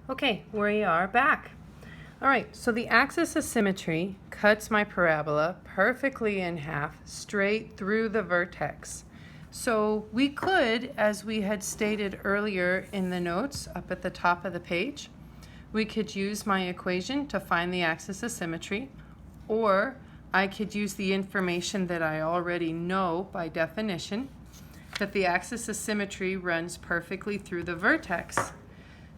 Okay, we are back. All right, so the axis of symmetry cuts my parabola perfectly in half straight through the vertex. So we could, as we had stated earlier in the notes up at the top of the page, we could use my equation to find the axis of symmetry, or I could use the information that I already know by definition, that the axis of symmetry runs perfectly through the vertex.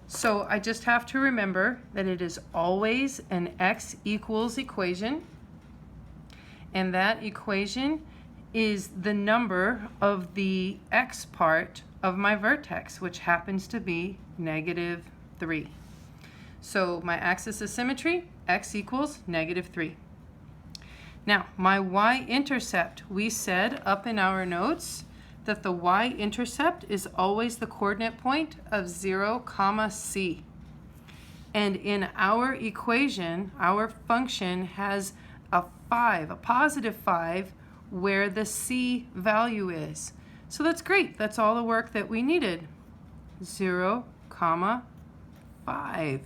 So I just have to remember that it is always an x equals equation, and that equation is the number of the x part of my vertex, which happens to be -3. So my axis of symmetry, x equals -3. Now, my y-intercept, we said up in our notes that the y-intercept is always the coordinate point of 0, c. And in our equation, our function has a 5, a positive 5, where the c value is. So that's great. That's all the work that we needed. 0, 5.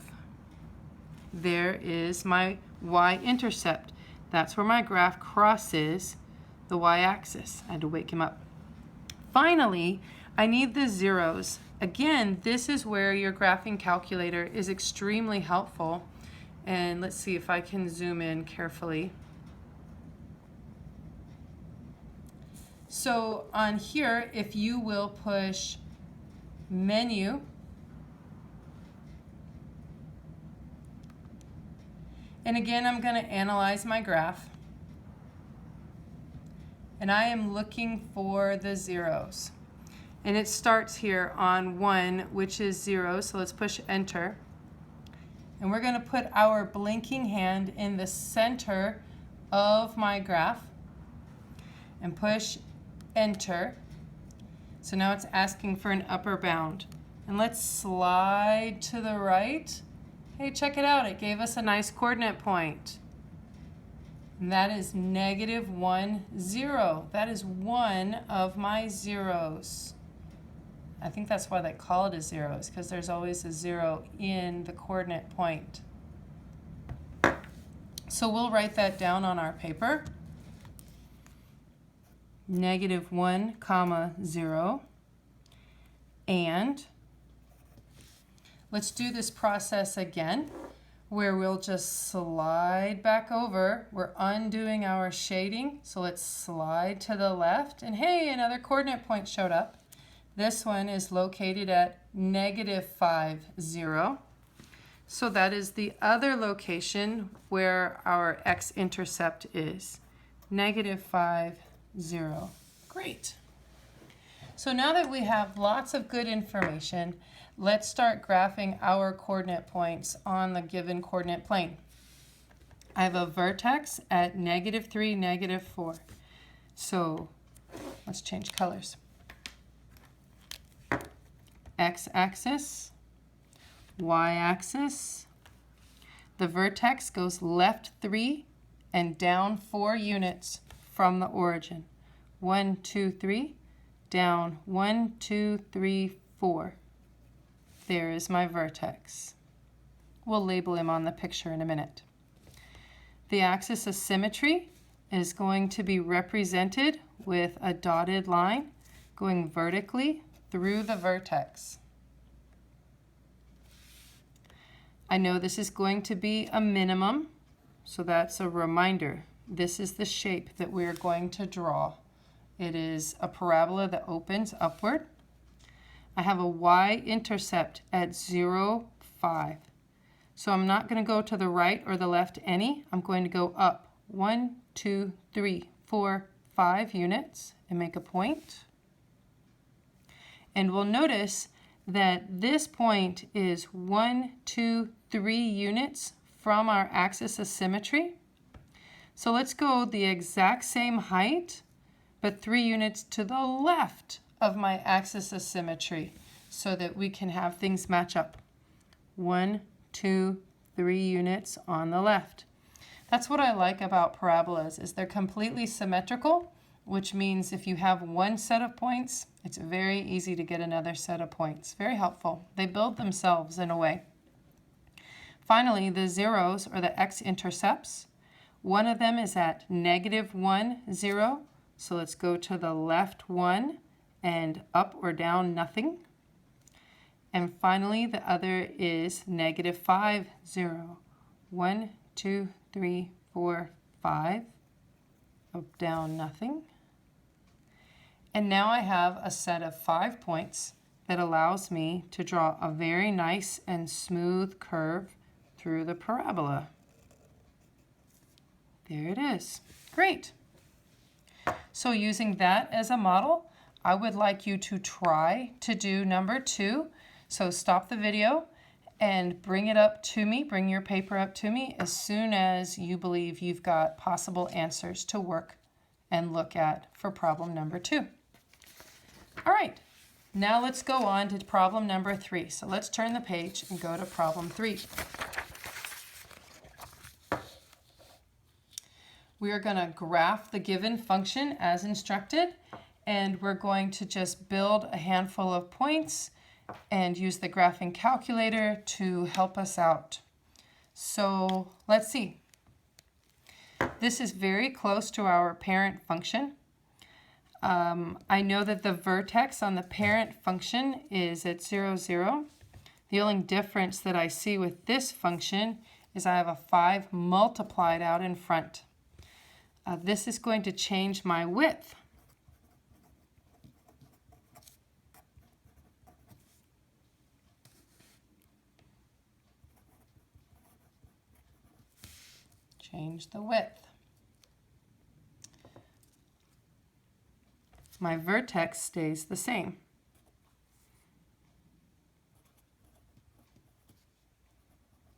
There is my y-intercept. That's where my graph crosses the y-axis. I had to wake him up. Finally, I need the zeros. Again, this is where your graphing calculator is extremely helpful. And let's see if I can zoom in carefully. So on here, if you will push menu, and again, I'm going to analyze my graph. And I am looking for the zeros. And it starts here on 1, which is 0. So let's push enter. And we're going to put our blinking hand in the center of my graph and push enter. So now it's asking for an upper bound. And let's slide to the right. Hey, check it out. It gave us a nice coordinate point. And that is -1, 0. That is one of my zeros. I think that's why they call it a zero, is because there's always a 0 in the coordinate point. So we'll write that down on our paper. -1, 0. And let's do this process again, where we'll just slide back over. We're undoing our shading, so let's slide to the left. And hey, another coordinate point showed up. This one is located at -5, 0. So that is the other location where our x-intercept is. -5, 0. Great. So now that we have lots of good information, let's start graphing our coordinate points on the given coordinate plane. I have a vertex at -3, -4. So let's change colors. X-axis, y-axis. The vertex goes left 3 and down 4 units from the origin. 1, 2, 3, down 1, 2, 3, 4. There is my vertex. We'll label him on the picture in a minute. The axis of symmetry is going to be represented with a dotted line going vertically through the vertex. I know this is going to be a minimum, so that's a reminder. This is the shape that we're going to draw. It is a parabola that opens upward. I have a y-intercept at 0, 5. So I'm not going to go to the right or the left any. I'm going to go up 1, 2, 3, 4, 5 units and make a point. And we'll notice that this point is 1, 2, 3 units from our axis of symmetry. So let's go the exact same height, but 3 units to the left of my axis of symmetry so that we can have things match up. 1, 2, 3 units on the left. That's what I like about parabolas, is they're completely symmetrical, which means if you have one set of points, it's very easy to get another set of points. Very helpful. They build themselves in a way. Finally, the zeros, or the x-intercepts, one of them is at -1, 0. So let's go to the left 1 and up or down nothing. And finally, the other is -5, 0. 1, 2, 3, 4, 5. Up, down, nothing. And now I have a set of 5 points that allows me to draw a very nice and smooth curve through the parabola. There it is. Great. So using that as a model, I would like you to try to do number 2. So stop the video and bring it up to me, bring your paper up to me as soon as you believe you've got possible answers to work and look at for problem number 2. All right, now let's go on to problem number 3. So let's turn the page and go to problem 3. We are going to graph the given function as instructed, and we're going to just build a handful of points and use the graphing calculator to help us out. So let's see. This is very close to our parent function. I know that the vertex on the parent function is at 0, 0. The only difference that I see with this function is I have a 5 multiplied out in front. This is going to change my width. Change the width. My vertex stays the same.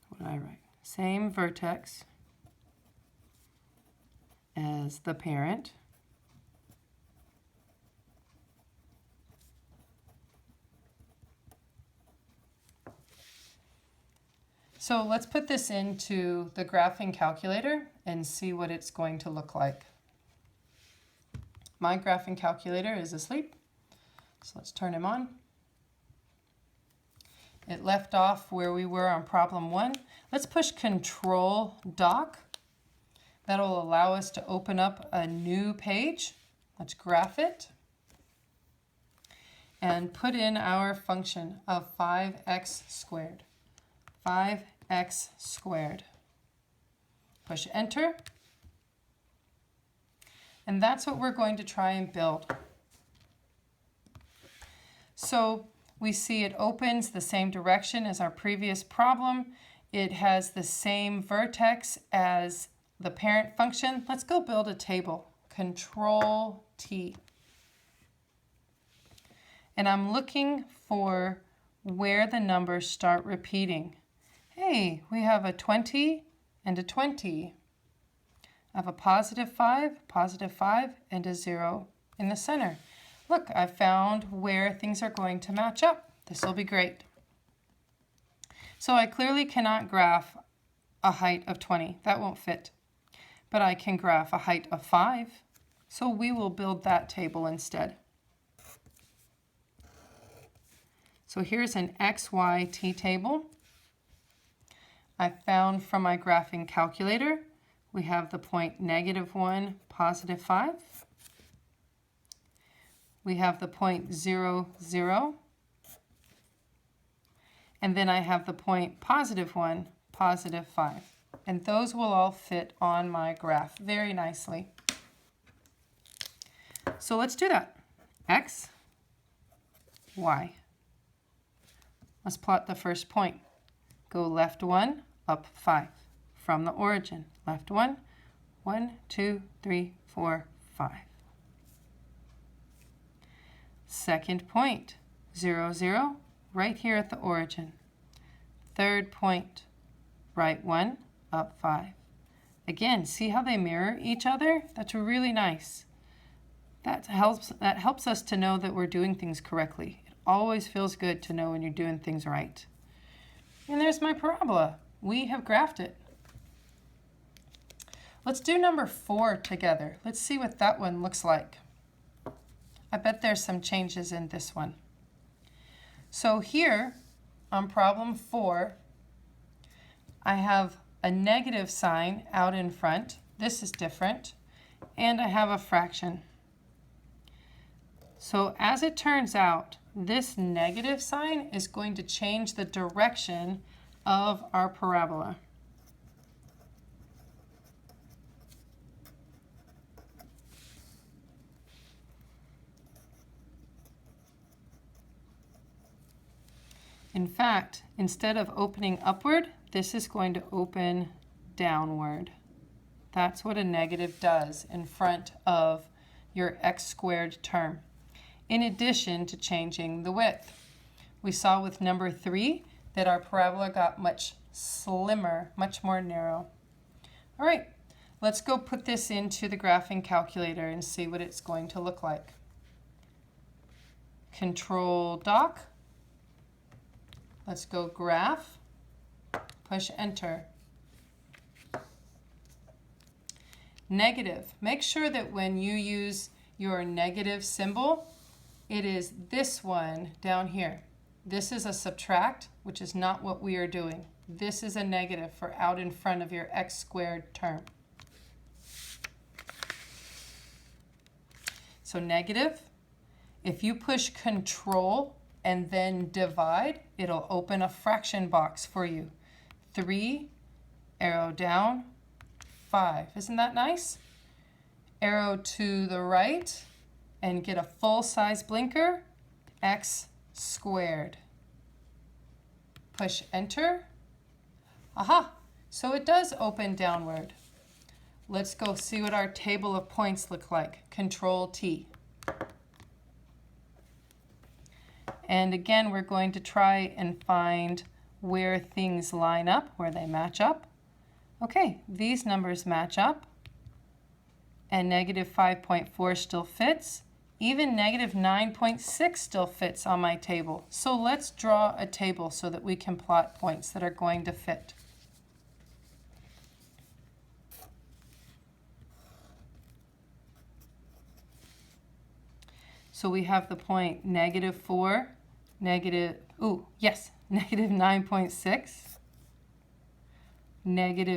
What did I write? Same vertex as the parent. So let's put this into the graphing calculator and see what it's going to look like. My graphing calculator is asleep, so let's turn him on. It left off where we were on problem 1. Let's push Control Dock. That'll allow us to open up a new page. Let's graph it and put in our function of 5x squared. 5x squared. Push Enter. And that's what we're going to try and build. So we see it opens the same direction as our previous problem. It has the same vertex as the parent function. Let's go build a table. Control T. And I'm looking for where the numbers start repeating. Hey, we have a 20 and a 20. I have a +5, +5, and a 0 in the center. Look, I found where things are going to match up. This will be great. So I clearly cannot graph a height of 20. That won't fit. But I can graph a height of 5. So we will build that table instead. So here's an x, y, t table. I found from my graphing calculator, we have the point -1, +5. We have the point 0, 0. And then I have the point +1, +5. And those will all fit on my graph very nicely. So let's do that. X, Y. Let's plot the first point. Go left 1, up 5. From the origin, left 1, 1, 2, 3, 4, 5. Second point, 0, 0, right here at the origin. Third point, right 1, up 5. Again, see how they mirror each other? That's really nice. That helps us to know that we're doing things correctly. It always feels good to know when you're doing things right. And there's my parabola. We have graphed it. Let's do number 4 together. Let's see what that one looks like. I bet there's some changes in this one. So here on problem 4, I have a negative sign out in front. This is different. And I have a fraction. So as it turns out, this negative sign is going to change the direction of our parabola. In fact, instead of opening upward, this is going to open downward. That's what a negative does in front of your x squared term. In addition to changing the width. We saw with number 3 that our parabola got much slimmer, much more narrow. All right, let's go put this into the graphing calculator and see what it's going to look like. Control Doc. Let's go graph, push enter. Negative. Make sure that when you use your negative symbol, it is this one down here. This is a subtract, which is not what we are doing. This is a negative for out in front of your x squared term. So negative, if you push control and then divide, it'll open a fraction box for you. 3, arrow down, 5. Isn't that nice? Arrow to the right and get a full-size blinker, x squared. Push enter. Aha! So it does open downward. Let's go see what our table of points look like. Control T. And again, we're going to try and find where things line up, where they match up. Okay, these numbers match up. And negative 5.4 still fits. Even negative 9.6 still fits on my table. So let's draw a table so that we can plot points that are going to fit. So we have the point negative 4, negative 9.6, negative